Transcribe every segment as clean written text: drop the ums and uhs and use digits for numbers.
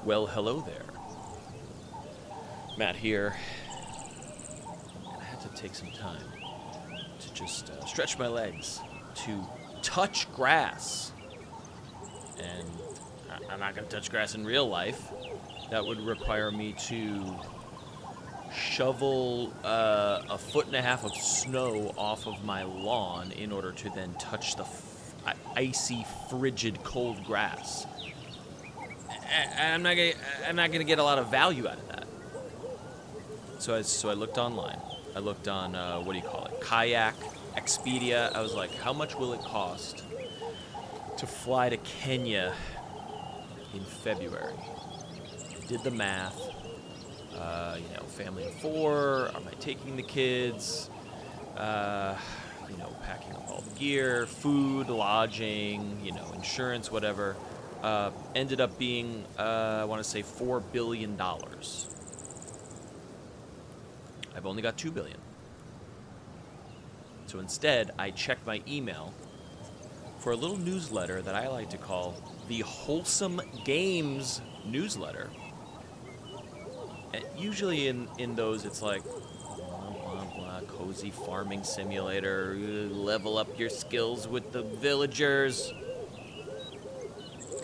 Well, hello there. Matt here. And I had to take some time to just stretch my legs, to touch grass. And I'm not going to touch grass in real life. That would require me to shovel 1.5 feet of snow off of my lawn in order to then touch the icy, frigid, cold grass. And I'm not gonna get a lot of value out of that. So I looked online. I looked on what do you call it? Kayak, Expedia. I was like, how much will it cost to fly to Kenya in February? Did the math. Family of 4. Am I taking the kids? Packing up all the gear, food, lodging, insurance, whatever. Ended up being, I want to say $4 billion. I've only got $2 billion. So instead, I checked my email for a little newsletter that I like to call the Wholesome Games newsletter. And usually in those, it's like, blah, blah, blah, cozy farming simulator, level up your skills with the villagers.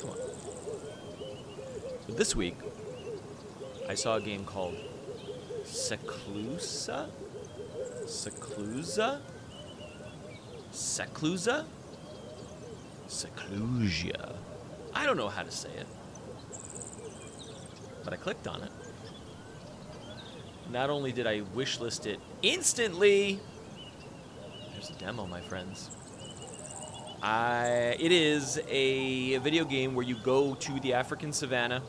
Come on. So this week, I saw a game called Seclusa? Seclusa? Seclusa? Seclusia. I don't know how to say it. But I clicked on it. Not only did I wishlist it instantly, there's a demo, my friends. It is a video game where you go to the African savannah,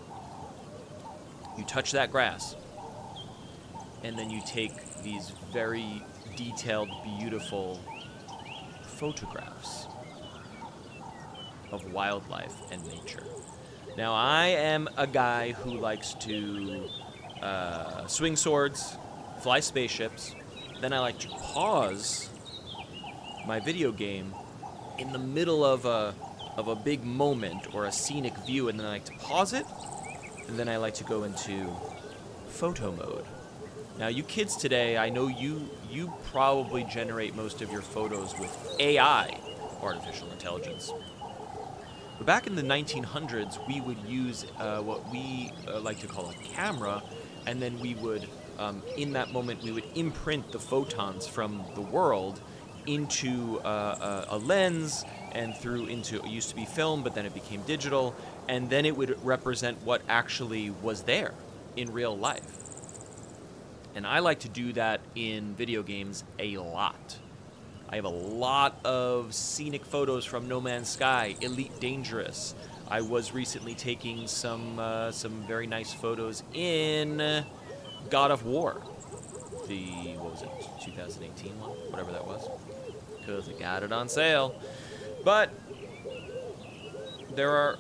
you touch that grass, and then you take these very detailed, beautiful photographs of wildlife and nature. Now, I am a guy who likes to swing swords, fly spaceships. Then I like to pause my video game in the middle of a big moment or a scenic view, and then I like to pause it, and then I like to go into photo mode. Now, you kids today, I know you probably generate most of your photos with AI, artificial intelligence. But back in the 1900s, we would use what we like to call a camera, and then we would, in that moment, we would imprint the photons from the world into a lens and through into, it used to be film, but then it became digital, and then it would represent what actually was there in real life. And I like to do that in video games a lot. I have a lot of scenic photos from No Man's Sky, Elite Dangerous. I was recently taking some very nice photos in God of War. What was it, 2018 one? Whatever that was. Because I got it on sale. But there are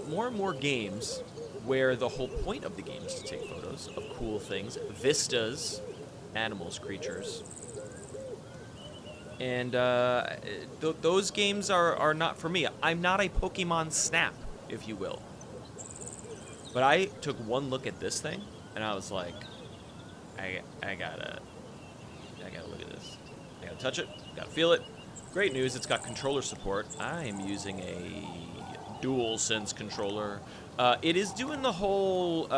more and more games where the whole point of the game is to take photos of cool things, vistas, animals, creatures. And those games are not for me. I'm not a Pokemon Snap, if you will. But I took one look at this thing, and I was like, I gotta look at this. I gotta touch it, gotta feel it. Great news, it's got controller support. I am using a DualSense controller. It is doing the whole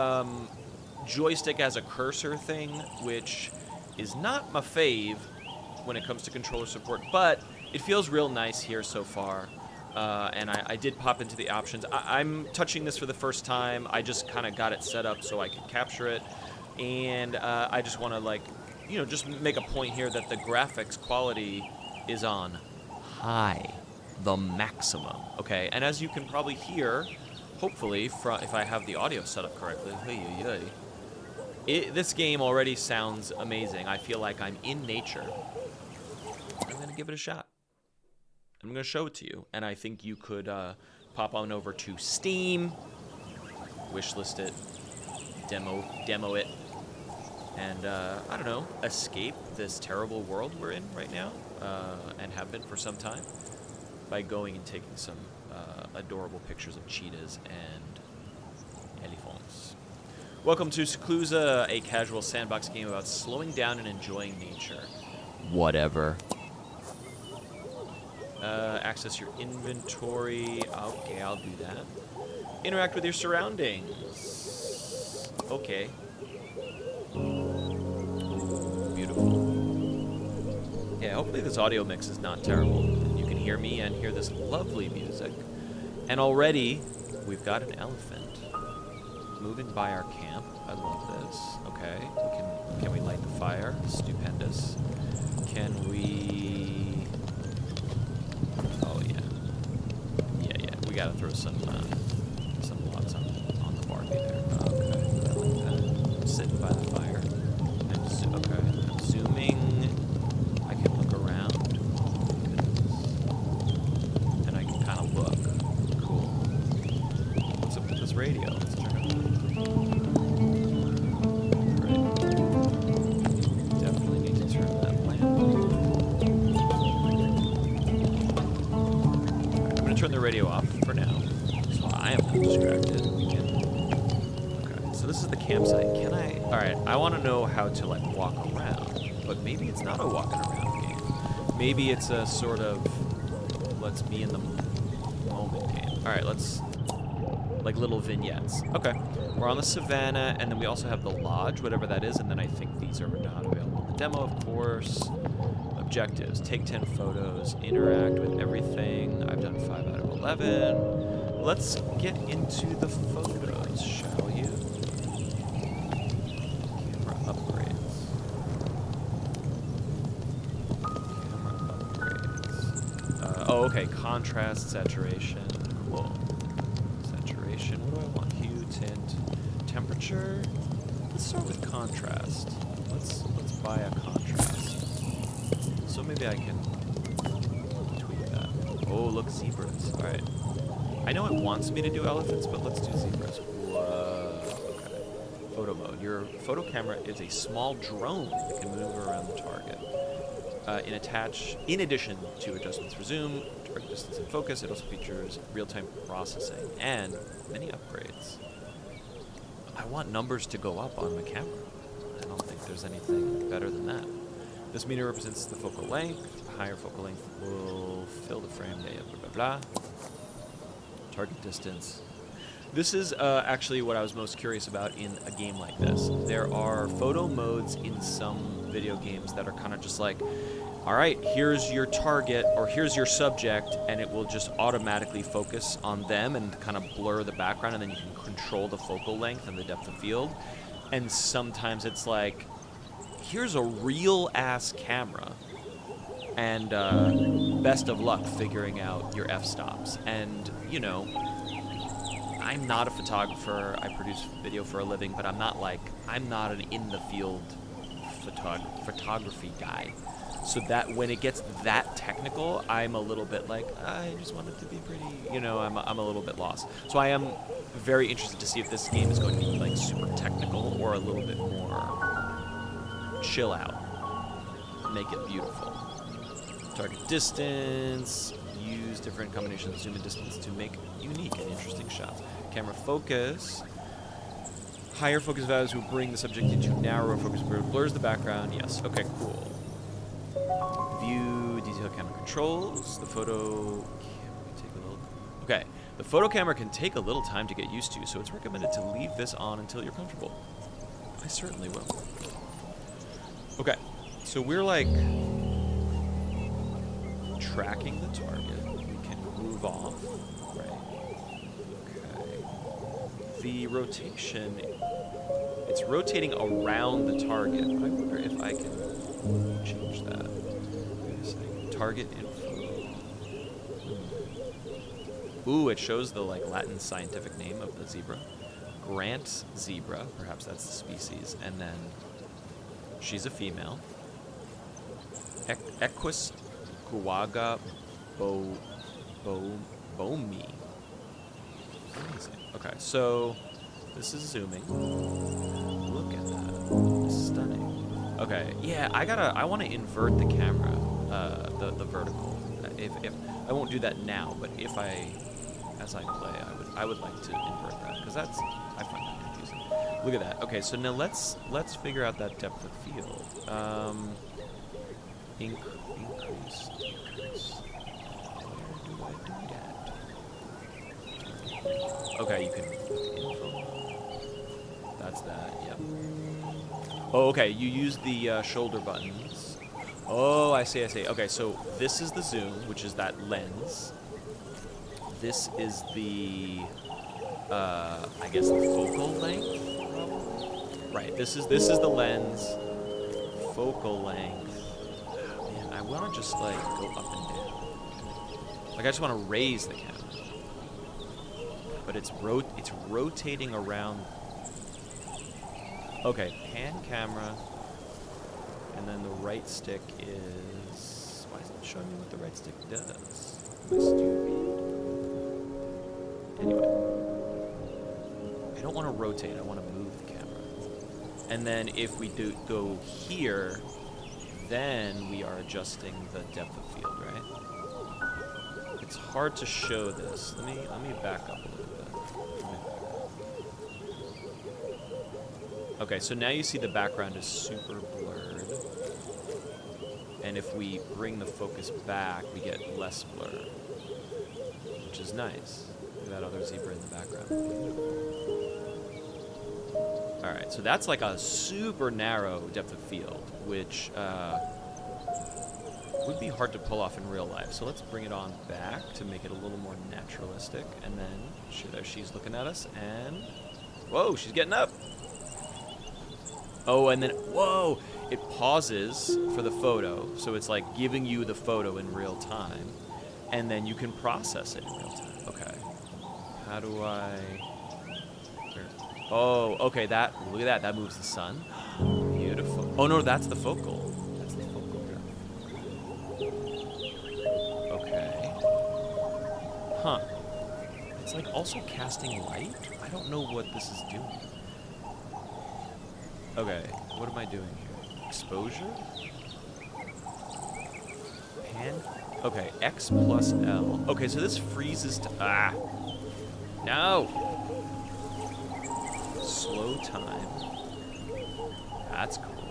joystick as a cursor thing, which is not my fave when it comes to controller support, but it feels real nice here so far. And I did pop into the options. I'm touching this for the first time. I just kind of got it set up so I could capture it. And I just want to, just make a point here that the graphics quality is on high, the maximum, okay? And as you can probably hear, hopefully, if I have the audio set up correctly, this game already sounds amazing. I feel like I'm in nature. I'm going to give it a shot. I'm going to show it to you. And I think you could pop on over to Steam, wishlist it, demo it, and, I don't know, escape this terrible world we're in right now, and have been for some time, by going and taking some adorable pictures of cheetahs and Welcome to Seclusa, a casual sandbox game about slowing down and enjoying nature. Whatever. Access your inventory. Okay, I'll do that. Interact with your surroundings. Okay. Beautiful. Yeah, hopefully this audio mix is not terrible. You can hear me and hear this lovely music. And already, we've got an elephant moving by our camp. I love this. Okay, can we light the fire? Stupendous. Can we... Oh yeah. Yeah. We gotta throw some logs on the barbie there. Okay, I like that. I'm sitting by the fire. I'm zooming. I can look around. And I can kind of look. Cool. What's up with this radio? Let's turn it on. Great. Definitely need to turn that lamp on. Alright, I'm gonna turn the radio off for now, so I am not distracted. Okay, so this is the campsite. Can I... Alright, I want to know how to, like, walk around, but maybe it's not a walking around game. Maybe it's a sort of let's be in the moment game. Alright, let's... like little vignettes. Okay, we're on the savannah, and then we also have the lodge, whatever that is, and then I think these are not available in the demo, of course. Objectives: take 10 photos, interact with everything. I've done 5 out of 11. Let's get into the photos, shall you? Camera upgrades. Oh, okay, contrast, saturation, cool. Saturation, what do I want? Hue, tint, temperature. Let's start with contrast. Let's buy a contrast. So maybe I can tweak that. Oh, look, zebras. All right. I know it wants me to do elephants, but let's do zebras. Whoa. Okay. Photo mode. Your photo camera is a small drone that can move around the target. In addition to adjustments for zoom, target distance, and focus, it also features real-time processing and many upgrades. I want numbers to go up on my camera. I don't think there's anything better than that. This meter represents the focal length. Higher focal length will fill the frame. Yeah, blah, blah, blah. Target distance. This is actually what I was most curious about in a game like this. There are photo modes in some video games that are kind of just like, all right, here's your target or here's your subject, and it will just automatically focus on them and kind of blur the background, and then you can control the focal length and the depth of field. And sometimes it's like, here's a real-ass camera, and best of luck figuring out your f-stops. And, you know, I'm not a photographer. I produce video for a living, but I'm not an in-the-field photography guy. So that when it gets that technical, I'm a little bit like, I just want it to be pretty, you know, I'm a little bit lost. So I am very interested to see if this game is going to be like super technical or a little bit more chill out. Make it beautiful. Target distance, use different combinations of zoom and distance to make unique and interesting shots. Camera focus. Higher focus values will bring the subject into narrower focus where it blurs the background. Yes, okay, cool. View, detail camera controls. The photo camera can take a little... Okay, the photo camera can take a little time to get used to, so it's recommended to leave this on until you're comfortable. I certainly will. Okay, so we're like tracking the target. We can move off, right? Okay. The rotation, it's rotating around the target. I wonder if I can change that. Wait a second. Target info. Ooh, it shows the like Latin scientific name of the zebra. Grant's zebra, perhaps that's the species, and then she's a female. Equus Kuwaga Bomi. Amazing. Okay, so this is zooming. Look at that. Stunning. Okay, yeah, I want to invert the camera, the vertical. If I won't do that now, but as I play, I would like to invert that, because I find that confusing. Look at that. Okay, so now let's figure out that depth of field. Increase, decrease. Where do I do that? Okay, you can info. That's that. Yep. Oh, okay. You use the shoulder buttons. Oh, I see. I see. Okay, so this is the zoom, which is that lens. This is the, I guess the focal length. Right. This is the lens. Focal length. Man, I want to just like go up and down. Like I just want to raise the camera, but it's rotating around. Okay, pan camera, and then the right stick is. Why isn't it showing me what the right stick does? Am I stupid? Anyway, I don't want to rotate. I want to move the camera. And then if we do go here, then we are adjusting the depth of field, right? It's hard to show this. Let me back up a little bit. Okay, so now you see the background is super blurred. And if we bring the focus back, we get less blur, which is nice. Look at that other zebra in the background. All right, so that's like a super narrow depth of field, which would be hard to pull off in real life. So let's bring it on back to make it a little more naturalistic. And then there she's looking at us, and whoa, she's getting up. Oh, and then whoa, it pauses for the photo, so it's like giving you the photo in real time, and then you can process it in real time. Okay, how do I? Oh, okay, look at that. That moves the sun. Beautiful. Oh, no, that's the focal. That's the focal. Okay. Huh. It's like also casting light? I don't know what this is doing. Okay, what am I doing here? Exposure? Pan? Okay, X plus L. Okay, so this freezes to... Ah! No! Slow time. That's cool.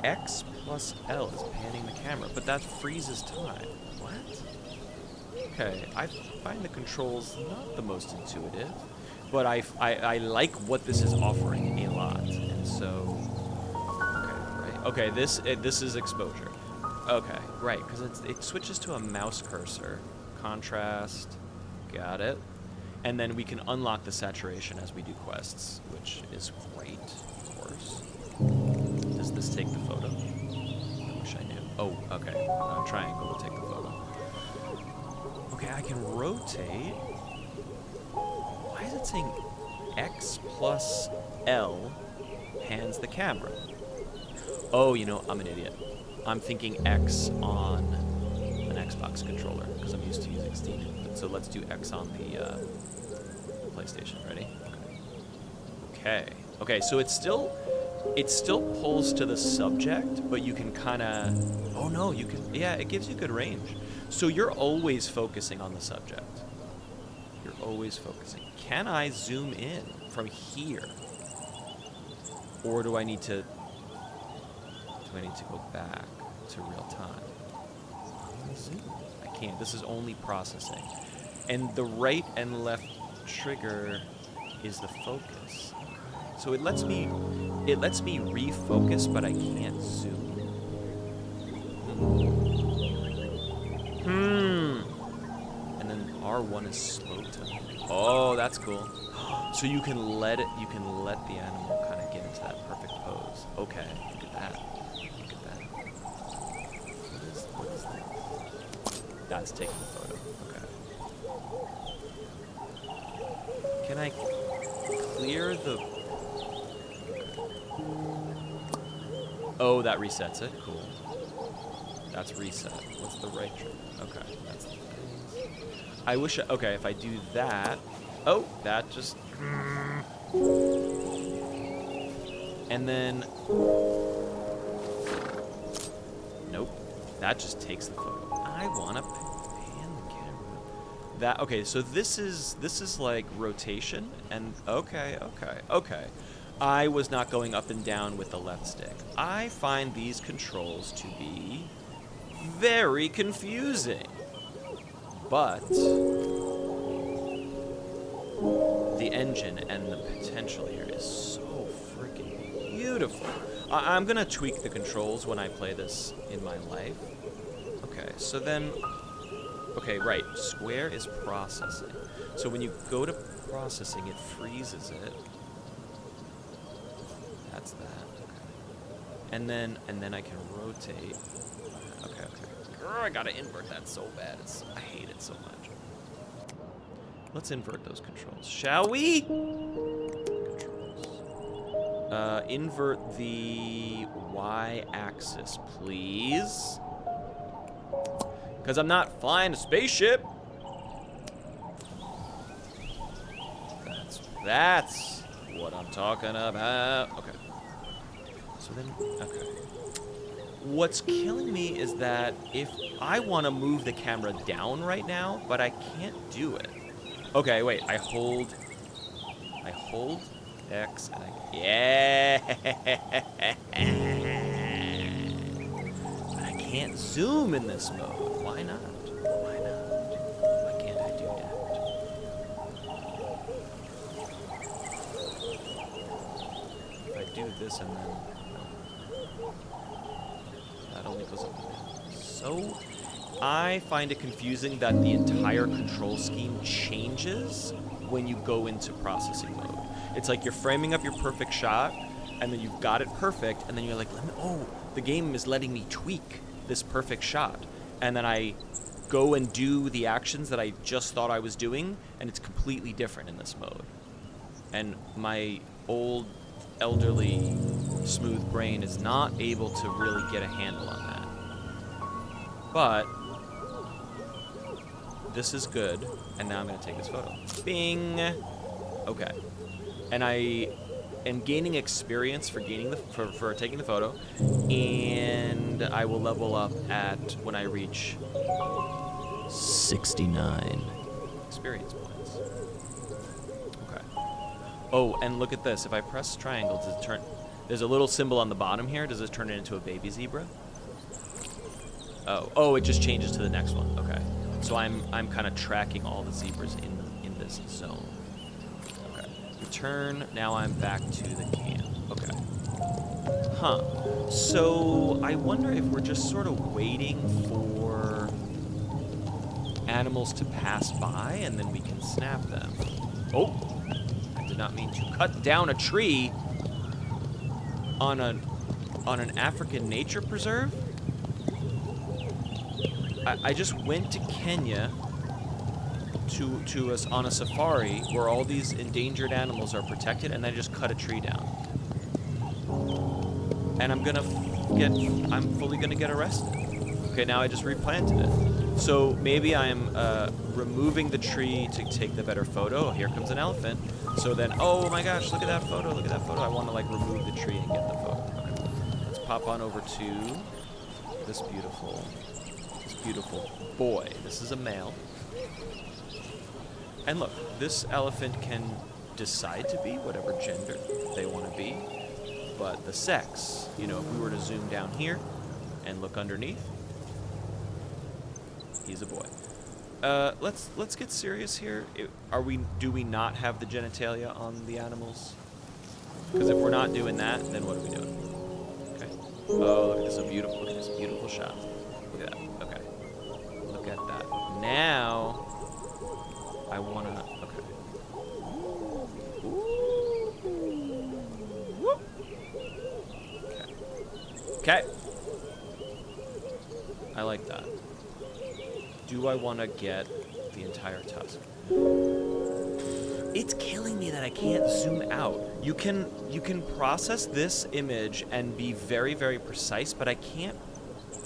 X plus L is panning the camera, but that freezes time. What? Okay, I find the controls not the most intuitive, but I like what this is offering a lot, and so... Okay, right. Okay, this is exposure. Okay, right, because it switches to a mouse cursor. Contrast. Got it. And then we can unlock the saturation as we do quests, which is great, of course. Does this take the photo? I wish I knew. Oh, okay. Triangle will take the photo. Okay, I can rotate. Why is it saying X plus L pans the camera? Oh, you know, I'm an idiot. I'm thinking X on an Xbox controller because I'm used to using Steam input. So let's do X on the PlayStation. Ready? Okay. Okay, so it still pulls to the subject, but you can kind of... Oh, no, you can... Yeah, it gives you good range. So you're always focusing on the subject. You're always focusing. Can I zoom in from here? Or do I need to... go back to real time? I can't. This is only processing. And the right and left trigger is the focus. So it lets me refocus, but I can't zoom. And then R1 is slow time. Oh, that's cool. So you can let the animal kind of get into that perfect pose. Okay, look at that. Look at that. What is that? That's taking the photo. Okay. Can I clear the... Oh, that resets it. Cool. That's reset. What's the right trigger? Okay, that's the thing. I wish... Okay, if I do that... Oh, that just... And then... Nope. That just takes the photo. I want to pan the camera. that. Okay, so this is like rotation, and okay. I was not going up and down with the left stick. I find these controls to be very confusing. But the engine and the potential here is so freaking beautiful. I'm gonna tweak the controls when I play this in my life. Okay, so then, okay, right, square is processing. So when you go to processing, it freezes it. That's that, okay. And then I can rotate. Okay. Grr, I gotta invert that so bad. I hate it so much. Let's invert those controls, shall we? Controls. Invert the Y-axis, please. Because I'm not flying a spaceship. That's what I'm talking about. Okay. So then, okay. What's killing me is that if I want to move the camera down right now, but I can't do it. Okay, wait, I hold X and yeah. But I can't zoom in this mode. Why not? Why can't I do that? If I do this and then that only goes up and down. So I find it confusing that the entire control scheme changes when you go into processing mode. It's like you're framing up your perfect shot, and then you've got it perfect, and then you're like, oh, the game is letting me tweak this perfect shot. And then I go and do the actions that I just thought I was doing, and it's completely different in this mode. And my old, elderly, smooth brain is not able to really get a handle on that. But this is good, and now I'm going to take this photo. Bing! Okay. And I am gaining experience for for taking the photo, and I will level up at when I reach 69 experience points. Okay. Oh, and look at this. If I press triangle, does it turn... There's a little symbol on the bottom here. Does it turn it into a baby zebra? Oh, it just changes to the next one. Okay. So I'm kind of tracking all the zebras in this zone. Okay. Return. Now I'm back to the camp. Okay. Huh. So I wonder if we're just sort of waiting for animals to pass by and then we can snap them. Oh, I did not mean to cut down a tree on an African nature preserve. I just went to Kenya to us on a safari where all these endangered animals are protected, and I just cut a tree down. And I'm fully gonna get arrested. Okay, now I just replanted it. So maybe I'm removing the tree to take the better photo. Oh, here comes an elephant. So then, oh my gosh, look at that photo, I want to like remove the tree and get the photo. Okay. Let's pop on over to this beautiful boy. This is a male. And look, this elephant can decide to be whatever gender they want to be. But the sex, you know, if we were to zoom down here and look underneath, he's a boy. Let's get serious here. Do we not have the genitalia on the animals? Because if we're not doing that, then what are we doing? Okay. Oh, look at this beautiful shot. Look at that. Okay. Look at that. Now I wanna. Okay. Whoop. Okay. I like that. Do I want to get the entire tusk? It's killing me that I can't zoom out. You can process this image and be very, very precise, but I can't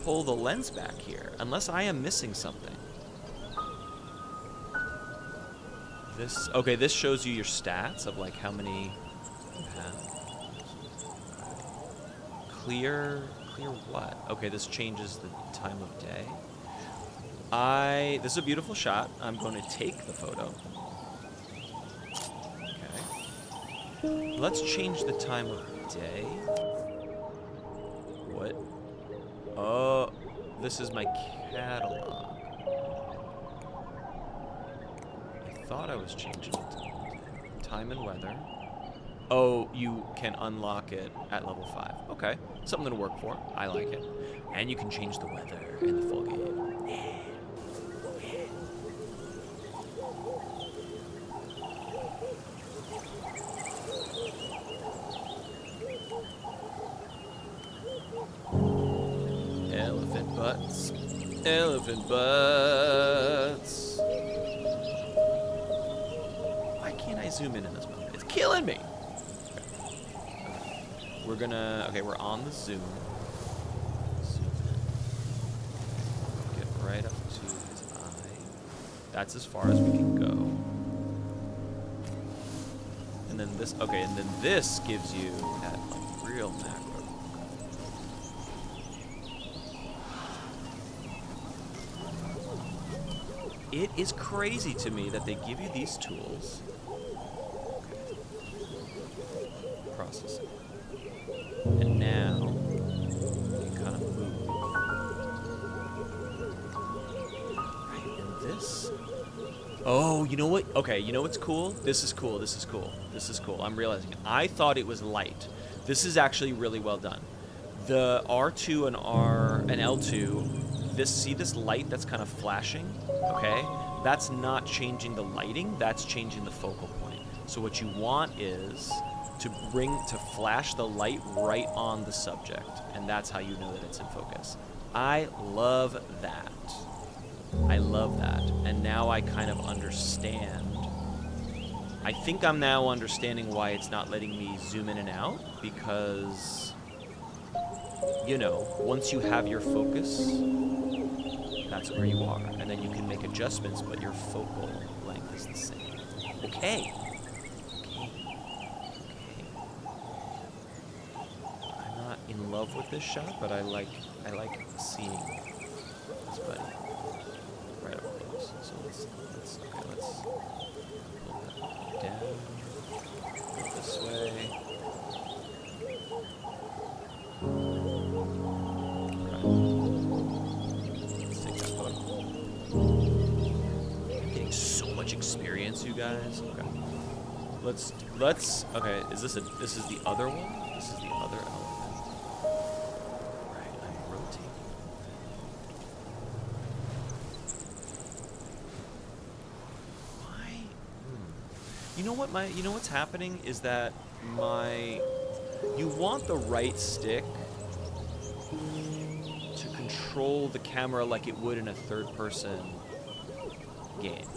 pull the lens back here unless I am missing something. This shows you your stats of like how many you have. Clear what? Okay, this changes the time of day. This is a beautiful shot. I'm going to take the photo. Okay. Let's change the time of day. What? Oh, this is my catalog. I thought I was changing it to time and weather. Oh, you can unlock it at level 5. Okay, something to work for. I like it. And you can change the weather in the full game. Yeah. Elephant butts. Elephant butts. Why can't I zoom in this moment? It's killing me. We're gonna, okay, we're on the zoom. Zoom in. Get right up to his eye. That's as far as we can go. And then this, okay, and then this gives you that like real macro. It is crazy to me that they give you these tools. Okay. Processing. And now, you kind of move. Right, and this. Oh, you know what? Okay, you know what's cool? This is cool, this is cool, this is cool. I'm realizing it. I thought it was light. This is actually really well done. The R2 and L2, see this light that's kind of flashing? Okay? That's not changing the lighting, that's changing the focal point. So what you want is to flash the light right on the subject, and that's how you know that it's in focus. I love that. I love that. And now I kind of understand. I think I'm now understanding why it's not letting me zoom in and out, because, you know, once you have your focus, that's where you are. And then you can make adjustments, but your focal length is the same. Okay. In love with this shot, but I like seeing this buddy right up close. So let's pull that down, go this way. Okay. Let's take that photo. I'm getting so much experience, you guys. Okay. Let's okay, this is the other one? This is the other element. You know what's happening is that you want the right stick to control the camera like it would in a third-person game,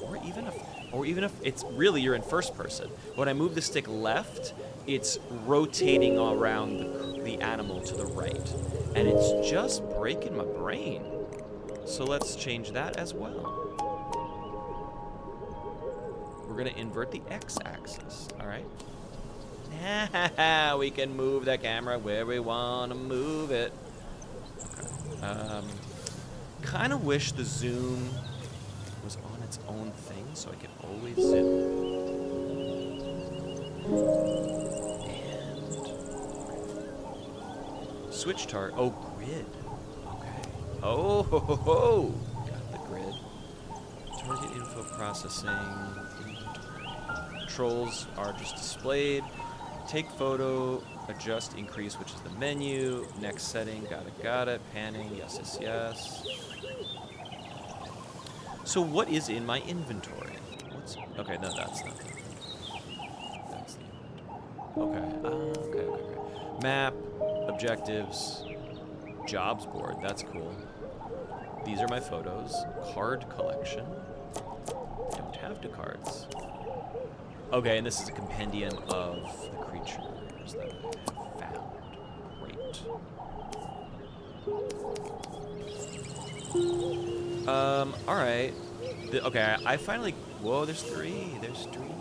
or even if it's really you're in first person. When I move the stick left, it's rotating around the animal to the right, and it's just breaking my brain. So let's change that as well. We're gonna invert the x-axis, all right? We can move the camera where we want to move it. Okay. Kind of wish the zoom was on its own thing, so I could always zoom. And switch target. Oh, grid. Okay. Oh, ho, ho, ho. Got the grid. Target info processing. Controls are just displayed. Take photo, adjust, increase, which is the menu. Next setting, got it. Panning, yes. So what is in my inventory? Okay, no, that's not the inventory. That's the inventory. Okay, Map, objectives, jobs board, that's cool. These are my photos. Card collection. Don't have the cards. Okay, and this is a compendium of the creatures that I have found. Great. Alright. Okay, I finally... Whoa, there's three. There's three.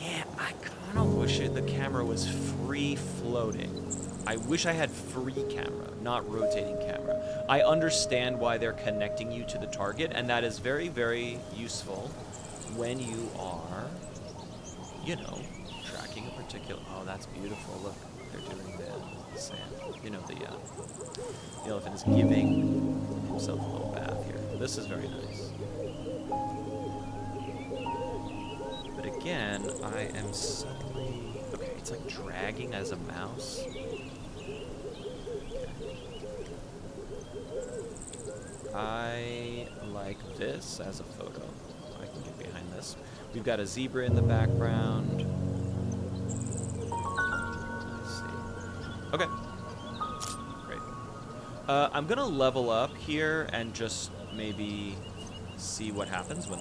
Yeah, I kind of wish the camera was free floating. I wish I had free camera, not rotating camera. I understand why they're connecting you to the target, and that is very, very useful when you are, you know, tracking a particular... Oh, that's beautiful. Look, they're doing the sand. You know, the elephant is giving himself a little bath here. This is very nice. But again, I am suddenly... Okay, it's like dragging as a mouse. I like this as a photo. I can get behind this. We've got a zebra in the background. Let's see. Okay. Great. I'm gonna level up here and just maybe see what happens when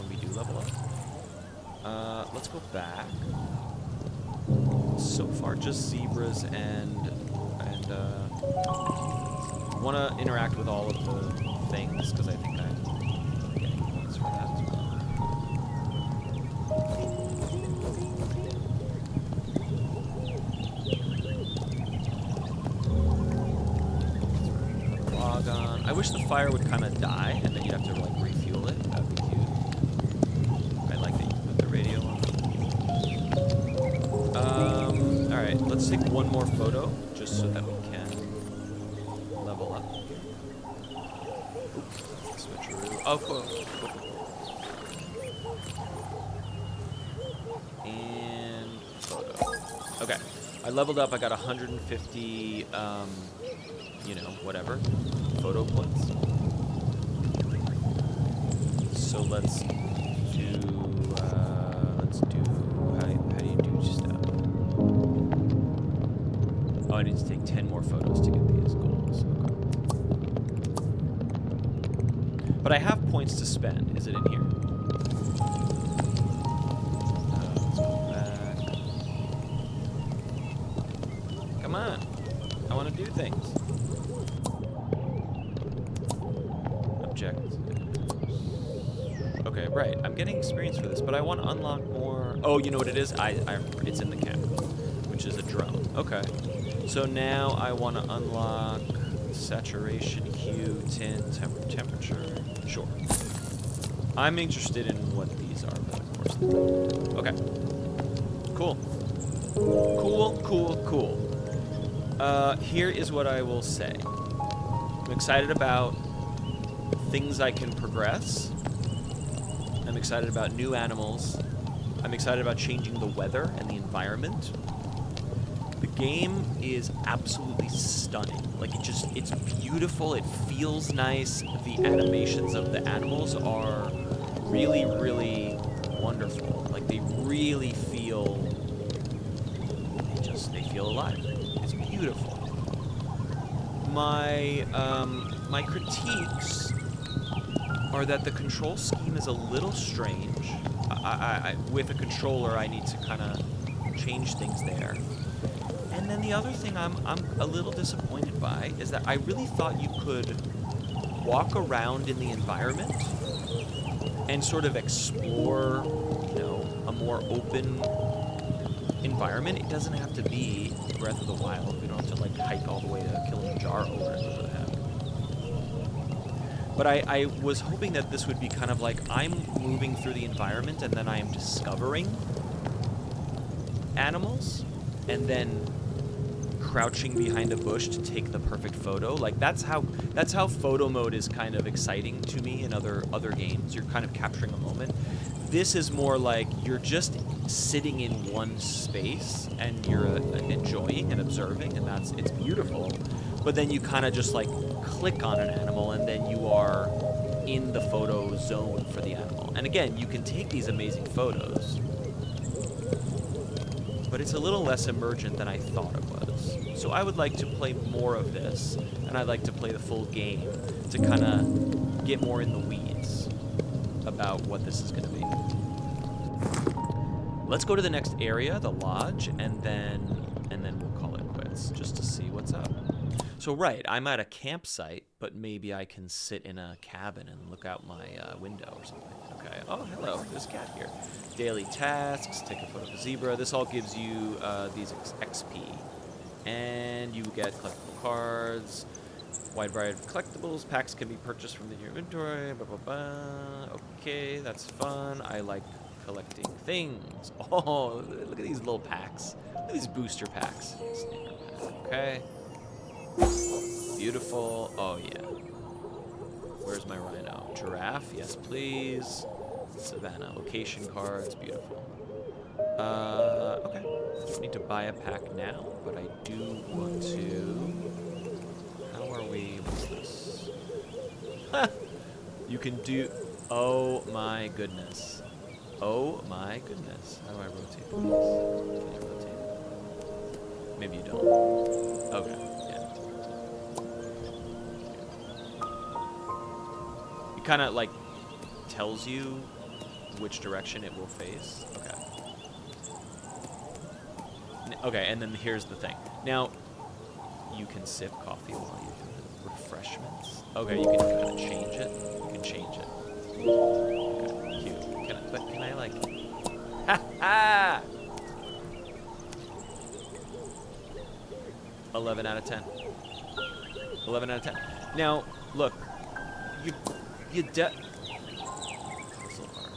we do level up. Let's go back. So far, just zebras and want to interact with all of the things because I think I'm getting points for that as well. Log on. I wish the fire would kind of die and then you'd have to like refuel it. That'd be cute. I like that you put the radio on. All right, let's take one more photo just so that we can level up. Oops, switcheroo. Oh, cool. And photo. Okay, I leveled up. I got 150, you know, whatever, photo points. So let's do, how do you do stuff? Oh, I need to take 10 more photos to get these goals. Okay. But I have points to spend. Is it in here? Let's go back. Come on. I want to do things. Objectives. Okay, right. I'm getting experience for this, but I want to unlock more. Oh, you know what it is? It's in the camera, which is a drone. Okay. So now I want to unlock saturation, hue, tint, temperature. Sure. I'm interested in what these are, but of course they're not. Okay. Cool. Cool. Here is what I will say. I'm excited about things I can progress. I'm excited about new animals. I'm excited about changing the weather and the environment. The game is absolutely stunning. Like, it's beautiful. It feels nice. The animations of the animals are really, really wonderful. Like, they really feel, they feel alive. It's beautiful. My critiques are that the control scheme is a little strange. With a controller, I need to kind of change things there. And then the other thing I'm a little disappointed by is that I really thought you could walk around in the environment and sort of explore, you know, a more open environment. It doesn't have to be Breath of the Wild. We don't have to like hike all the way to Kilimanjaro or whatever the heck. But I was hoping that this would be kind of like I'm moving through the environment and then I am discovering animals and then crouching behind a bush to take the perfect photo. Like that's how photo mode is kind of exciting to me in other games. You're kind of capturing a moment. This is more like you're just sitting in one space and you're enjoying and observing, and it's beautiful. But then you kind of just like click on an animal and then you are in the photo zone for the animal. And again, you can take these amazing photos, but it's a little less emergent than I thought it was. So I would like to play more of this, and I'd like to play the full game to kind of get more in the weeds about what this is going to be. Let's go to the next area, the lodge, and then we'll call it quits just to see what's up. So right, I'm at a campsite, but maybe I can sit in a cabin and look out my window or something. Okay. Oh, hello. There's a cat here. Daily tasks. Take a photo of a zebra. This all gives you these XP. And you get collectible cards. Wide variety of collectibles. Packs can be purchased from your inventory. Blah, blah, blah. Okay, that's fun. I like collecting things. Oh, look at these little packs. Look at these booster packs. Snicker pack. Okay. Beautiful. Oh, yeah. Where's my rhino? Giraffe? Yes, please. Savannah. Location cards. Beautiful. Okay. I don't need to buy a pack now, but I do want to. How are we? What's this? You can do. Oh my goodness. Oh my goodness. How do I rotate these? Can I rotate it? Maybe you don't. Okay. Yeah. It kind of like tells you which direction it will face. Okay. Okay, and then here's the thing. Now, you can sip coffee while you do the refreshments. Okay, you can kind of change it. You can change it. Okay, cute. Can I like... Ha ha! 11 out of 10. 11 out of 10. Now, look. You puzzle art.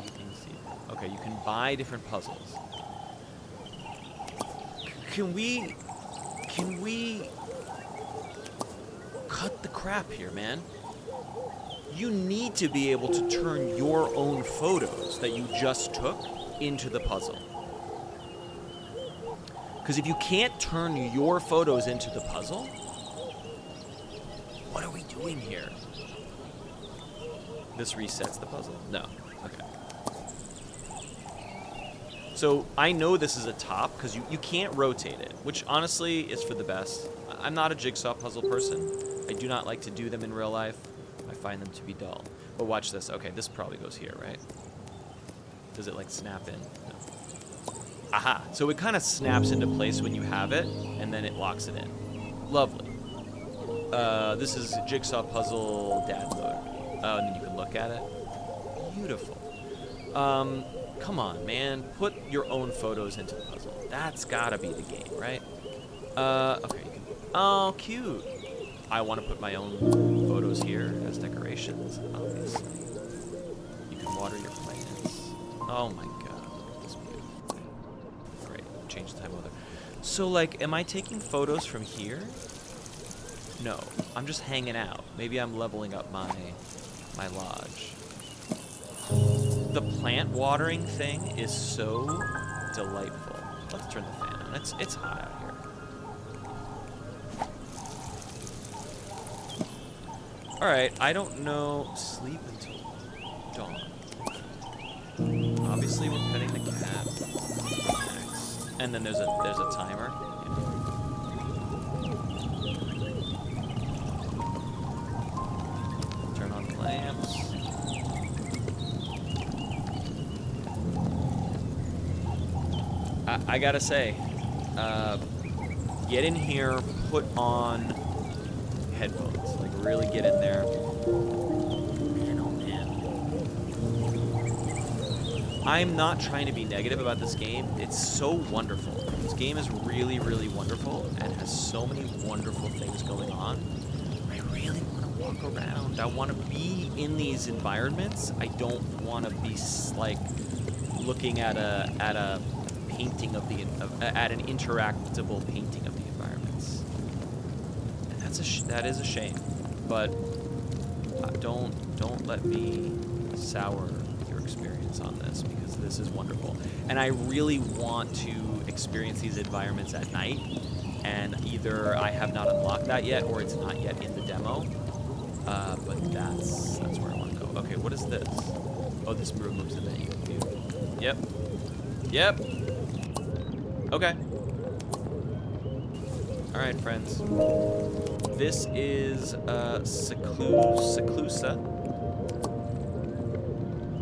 You can see. Okay, you can buy different puzzles. Can we cut the crap here, man? You need to be able to turn your own photos that you just took into the puzzle. Because if you can't turn your photos into the puzzle, what are we doing here? This resets the puzzle? No. Okay. So I know this is a top because you can't rotate it, which honestly is for the best. I'm not a jigsaw puzzle person. I do not like to do them in real life. I find them to be dull. But watch this. Okay, this probably goes here, right? Does it like snap in? No. Aha. So it kind of snaps into place when you have it, and then it locks it in. Lovely. This is jigsaw puzzle dad mode. Oh, and then you can look at it. Beautiful. Come on, man. Put your own photos into the puzzle. That's gotta be the game, right? Okay. Oh, cute. I want to put my own photos here as decorations, obviously. You can water your plants. Oh my god, look at this beautiful thing. Great. Change the time of weather. So, like, am I taking photos from here? No. I'm just hanging out. Maybe I'm leveling up my lodge. The plant watering thing is so delightful. Let's turn the fan on. It's hot out here. All right, I don't know. Sleep until dawn. Obviously, we're petting the cat. Next. And then there's a timer. Turn on the lamps. I gotta say, get in here, put on headphones, like really get in there. Man, oh man. I'm not trying to be negative about this game. It's so wonderful. This game is really, really wonderful and has so many wonderful things going on. I really want to walk around. I want to be in these environments. I don't want to be like looking at a painting of at an interactable painting of the environments, and that is a shame. But don't let me sour your experience on this, because this is wonderful, and I really want to experience these environments at night. And either I have not unlocked that yet, or it's not yet in the demo. But that's where I want to go. Okay, what is this? Oh, this removes the menu. Yep. Yep. Okay. All right, friends. This is Seclusa.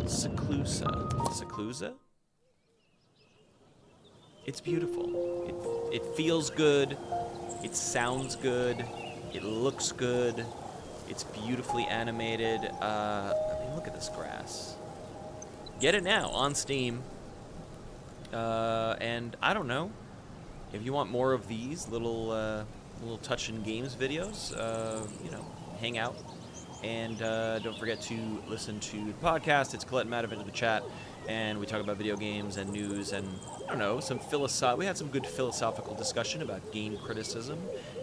Seclusa? It's beautiful. It feels good. It sounds good. It looks good. It's beautifully animated. I mean, look at this grass. Get it now on Steam. And I don't know. if you want more of these little touch and games videos, hang out. And don't forget to listen to the podcast. It's Colette and Matt into the chat, and we talk about video games and news and, I don't know, we had some good philosophical discussion about game criticism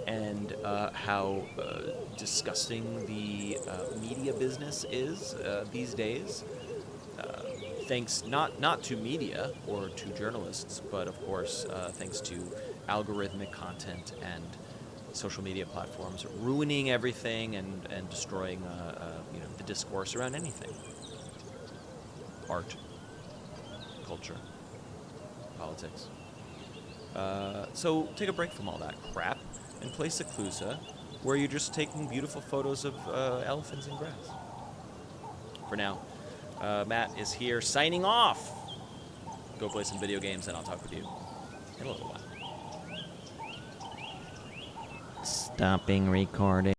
and how disgusting the media business is these days. Thanks not to media or to journalists, but of course thanks to algorithmic content and social media platforms ruining everything and destroying the discourse around anything. Art, culture, politics. So take a break from all that crap and play Seclusa, where you're just taking beautiful photos of elephants and grass. For now, Matt is here signing off. Go play some video games and I'll talk with you in a little while. Stopping recording.